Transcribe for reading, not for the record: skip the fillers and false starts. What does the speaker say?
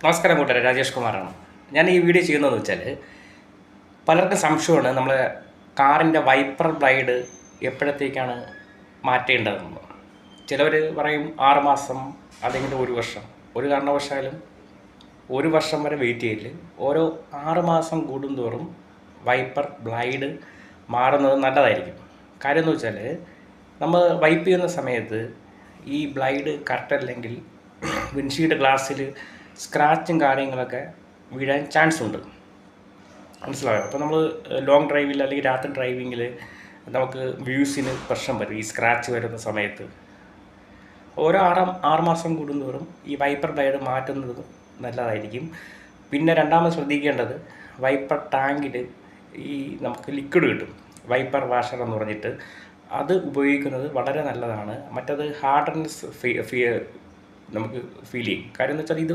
നമസ്കാരം കൂട്ടുകാരെ, രാജേഷ് കുമാറാണ്. ഞാൻ ഈ വീഡിയോ ചെയ്യുന്നതെന്ന് വെച്ചാൽ പലർക്കും സംശയമാണ് നമ്മളെ കാറിൻ്റെ വൈപ്പർ ബ്ലൈഡ് എപ്പോഴത്തേക്കാണ് മാറ്റേണ്ടതെന്ന്. ചിലവർ പറയും 6 മാസം അല്ലെങ്കിൽ 1 വർഷം. ഒരു കാരണവശാലും 1 വർഷം വരെ വെയിറ്റ് ചെയ്യില്ല. ഓരോ 6 മാസം കൂടുന്തോറും വൈപ്പർ ബ്ലൈഡ് മാറുന്നത് നല്ലതായിരിക്കും. കാര്യം എന്ന് വെച്ചാൽ നമ്മൾ വൈപ്പ് ചെയ്യുന്ന സമയത്ത് ഈ ബ്ലൈഡ് കറക്റ്റ് അല്ലെങ്കിൽ വിൻഷീൽഡ് ഗ്ലാസ്സിൽ സ്ക്രാച്ചും കാര്യങ്ങളൊക്കെ വീഴാൻ ചാൻസ് ഉണ്ട്. മനസ്സിലായോ? അപ്പോൾ നമ്മൾ ലോങ് ഡ്രൈവിൽ അല്ലെങ്കിൽ രാത്രി ഡ്രൈവിങ്ങിൽ നമുക്ക് വ്യൂസിന് പ്രശ്നം വരും ഈ സ്ക്രാച്ച് വരുന്ന സമയത്ത്. ഓരോ 6 മാസം കൂടുന്തോറും ഈ വൈപ്പർ ബ്ലൈഡ് മാറ്റുന്നത് നല്ലതായിരിക്കും. പിന്നെ രണ്ടാമത് ശ്രദ്ധിക്കേണ്ടത്, വൈപ്പർ ടാങ്കിൽ ഈ നമുക്ക് ലിക്വിഡ് കിട്ടും, വൈപ്പർ വാഷർ എന്ന് പറഞ്ഞിട്ട്. അത് ഉപയോഗിക്കുന്നത് വളരെ നല്ലതാണ്. മറ്റത് ഹാർഡൻസ് നമുക്ക് ഫീൽ ചെയ്യും. കാര്യം എന്ന് വെച്ചാൽ ഇത്